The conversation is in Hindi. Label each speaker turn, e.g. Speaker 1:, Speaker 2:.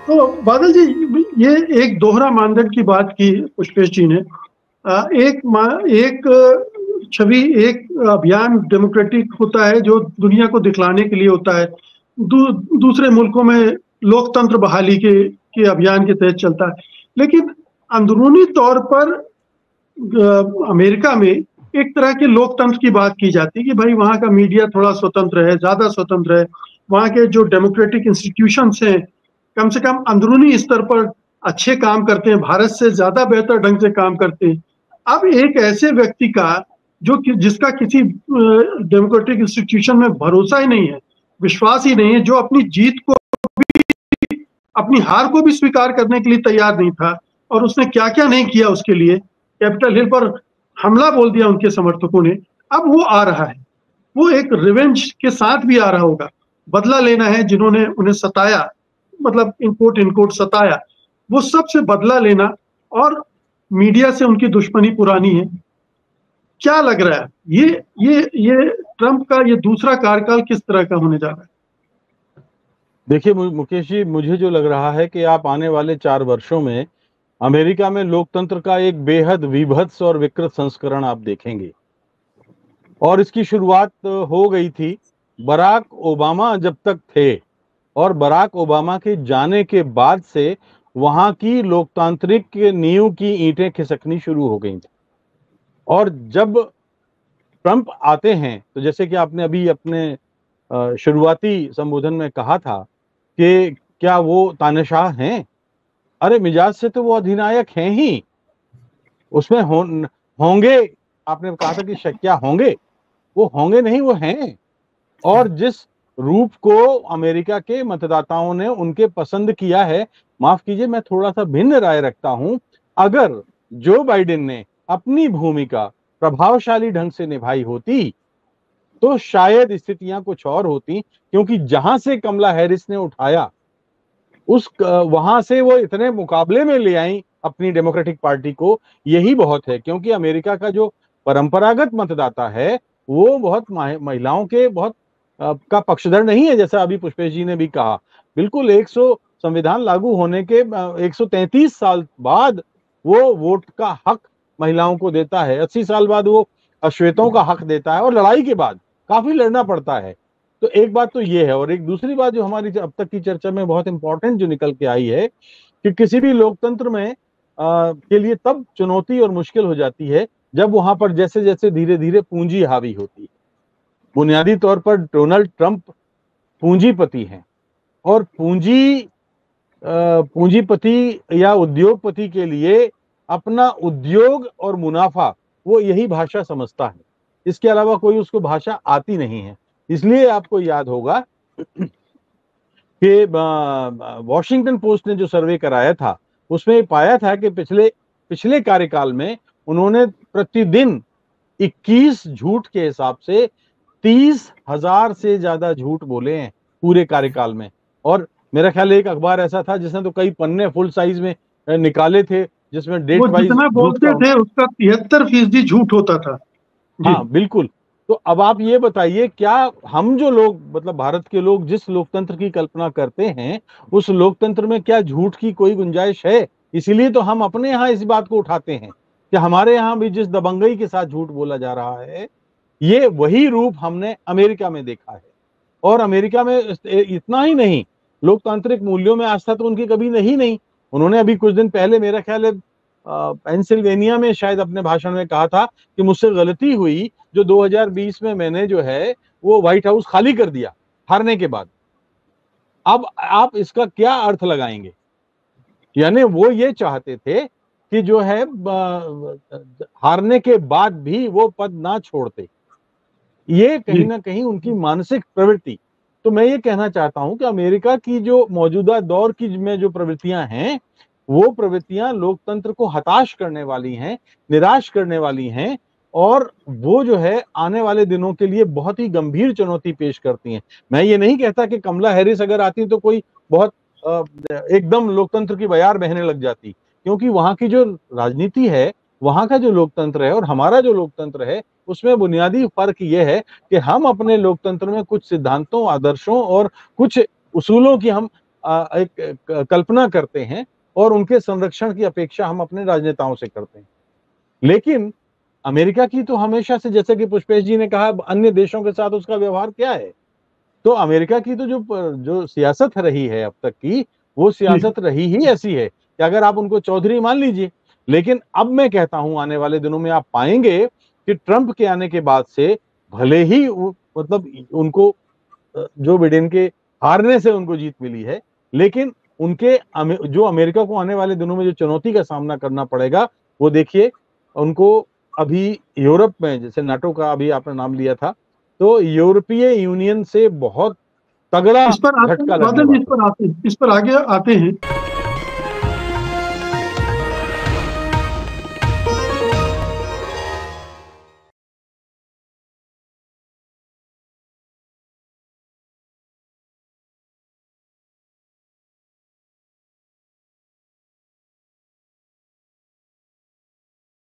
Speaker 1: तो बादल जी, ये एक दोहरा मानदंड की बात की पुष्पेश जी ने। एक छवि, एक अभियान डेमोक्रेटिक होता है जो दुनिया को दिखलाने के लिए होता है। दूसरे मुल्कों में लोकतंत्र बहाली के अभियान के तहत चलता है। लेकिन अंदरूनी तौर पर अमेरिका में एक तरह के लोकतंत्र की बात की जाती है कि भाई वहाँ का मीडिया थोड़ा स्वतंत्र है, ज्यादा स्वतंत्र है। वहाँ के जो डेमोक्रेटिक इंस्टीट्यूशंस हैं कम से कम अंदरूनी स्तर पर अच्छे काम करते हैं, भारत से ज्यादा बेहतर ढंग से काम करते हैं। अब एक ऐसे व्यक्ति का जिसका किसी डेमोक्रेटिक इंस्टीट्यूशन में भरोसा ही नहीं है, विश्वास ही नहीं है, जो अपनी जीत को, अपनी हार को भी स्वीकार करने के लिए तैयार नहीं था, और उसने क्या क्या नहीं किया उसके लिए। कैपिटल हिल पर हमला बोल दिया उनके समर्थकों ने। अब वो आ रहा है, वो एक रिवेंज के साथ भी आ रहा होगा। बदला लेना है जिन्होंने उन्हें सताया, मतलब इनकोट सताया, वो सबसे बदला लेना। और मीडिया से उनकी दुश्मनी पुरानी है। क्या लग रहा है ये ट्रंप का ये दूसरा कार्यकाल किस तरह का होने जा रहा है?
Speaker 2: देखिए मुकेश जी, मुझे जो लग रहा है कि आप आने वाले 4 वर्षों में अमेरिका में लोकतंत्र का एक बेहद विभत्स और विकृत संस्करण आप देखेंगे। और इसकी शुरुआत हो गई थी बराक ओबामा जब तक थे, और बराक ओबामा के जाने के बाद से वहां की लोकतांत्रिक नींव की ईंटें खिसकनी शुरू हो गई थी। और जब ट्रंप आते हैं तो जैसे कि आपने अभी अपने शुरुआती संबोधन में कहा था कि क्या वो तानाशाह हैं? अरे मिजाज से तो वो अधिनायक हैं ही। उसमें होंगे, आपने कहा था कि क्या होंगे, वो होंगे नहीं, वो हैं। और जिस रूप को अमेरिका के मतदाताओं ने उनके पसंद किया है, माफ कीजिए मैं थोड़ा सा भिन्न राय रखता हूं। अगर जो बाइडेन ने अपनी भूमिका प्रभावशाली ढंग से निभाई होती तो शायद स्थितियां कुछ और होती, क्योंकि जहां से कमला हैरिस ने उठाया उस वहां से वो इतने मुकाबले में ले आई अपनी डेमोक्रेटिक पार्टी को, यही बहुत है। क्योंकि अमेरिका का जो परंपरागत मतदाता है वो बहुत महिलाओं के बहुत का पक्षधर नहीं है, जैसा अभी पुष्पेश जी ने भी कहा। बिल्कुल 100 संविधान लागू होने के 133 साल बाद वो वोट का हक महिलाओं को देता है, 80 साल बाद वो अश्वेतों का हक देता है, और लड़ाई के बाद काफी लड़ना पड़ता है। तो एक बात तो ये है। और एक दूसरी बात जो हमारी अब तक की चर्चा में बहुत इंपॉर्टेंट जो निकल के आई है कि किसी भी लोकतंत्र में के लिए तब चुनौती और मुश्किल हो जाती है जब वहां पर जैसे जैसे धीरे धीरे पूंजी हावी होती है। बुनियादी तौर पर डोनाल्ड ट्रंप पूंजीपति हैं, और पूंजीपति या उद्योगपति के लिए अपना उद्योग और मुनाफा, वो यही भाषा समझता है। इसके अलावा कोई उसको भाषा आती नहीं है। इसलिए आपको याद होगा कि वॉशिंगटन पोस्ट ने जो सर्वे कराया था उसमें पाया था कि पिछले कार्यकाल में उन्होंने प्रतिदिन 21 झूठ के हिसाब से 30,000 से ज्यादा झूठ बोले हैं पूरे कार्यकाल में। और मेरा ख्याल एक अखबार ऐसा था जिसने तो कई पन्ने फुल साइज में निकाले थे, जिसमें डेट वाइज
Speaker 1: जितना बोलते थे उसका 73% झूठ होता था।
Speaker 2: हाँ बिल्कुल। तो अब आप ये बताइए, क्या हम जो लोग, मतलब भारत के लोग जिस लोकतंत्र की कल्पना करते हैं, उस लोकतंत्र में क्या झूठ की कोई गुंजाइश है? इसीलिए तो हम अपने यहाँ इस बात को उठाते हैं कि हमारे यहाँ भी जिस दबंगई के साथ झूठ बोला जा रहा है, ये वही रूप हमने अमेरिका में देखा है। और अमेरिका में इतना ही नहीं, लोकतांत्रिक मूल्यों में आस्था तो उनकी कभी नहीं। उन्होंने अभी कुछ दिन पहले मेरा ख्याल है पेंसिल्वेनिया में शायद अपने भाषण में कहा था कि मुझसे गलती हुई जो 2020 में मैंने जो है वो व्हाइट हाउस खाली कर दिया हारने के बाद। अब आप इसका क्या अर्थ लगाएंगे? यानी वो ये चाहते थे कि जो है हारने के बाद भी वो पद ना छोड़ते। ये कहीं ना कहीं उनकी मानसिक प्रवृत्ति। तो मैं ये कहना चाहता हूं कि अमेरिका की जो मौजूदा दौर की में जो प्रवृत्तियां हैं, वो प्रवृत्तियां लोकतंत्र को हताश करने वाली हैं, निराश करने वाली हैं, और वो जो है आने वाले दिनों के लिए बहुत ही गंभीर चुनौती पेश करती हैं। मैं ये नहीं कहता कि कमला हैरिस अगर आती तो कोई बहुत एकदम लोकतंत्र की बयार बहने लग जाती, क्योंकि वहां की जो राजनीति है, वहां का जो लोकतंत्र है और हमारा जो लोकतंत्र है, उसमें बुनियादी फर्क यह है कि हम अपने लोकतंत्र में कुछ सिद्धांतों, आदर्शों और कुछ उसूलों की हम एक कल्पना करते हैं और उनके संरक्षण की अपेक्षा हम अपने राजनेताओं से करते हैं। लेकिन अमेरिका की तो हमेशा से, जैसे कि पुष्पेश जी ने कहा, अन्य देशों के साथ उसका व्यवहार क्या है, तो अमेरिका की तो जो सियासत रही है अब तक की, वो सियासत रही ही ऐसी है कि अगर आप उनको चौधरी मान लीजिए, लेकिन अब मैं कहता हूं आने वाले दिनों में आप पाएंगे कि ट्रंप के आने के बाद से भले ही मतलब उनको जो बिडेन के हारने से उनको जीत मिली है, लेकिन उनके जो अमेरिका को आने वाले दिनों में जो चुनौती का सामना करना पड़ेगा, वो देखिए उनको अभी यूरोप में, जैसे नाटो का अभी आपने नाम लिया था, तो यूरोपीय यूनियन से बहुत तगड़ा
Speaker 1: इस पर
Speaker 2: झटका लगने
Speaker 1: बादल,
Speaker 2: वाला है।
Speaker 1: इस पर आगे आते हैं।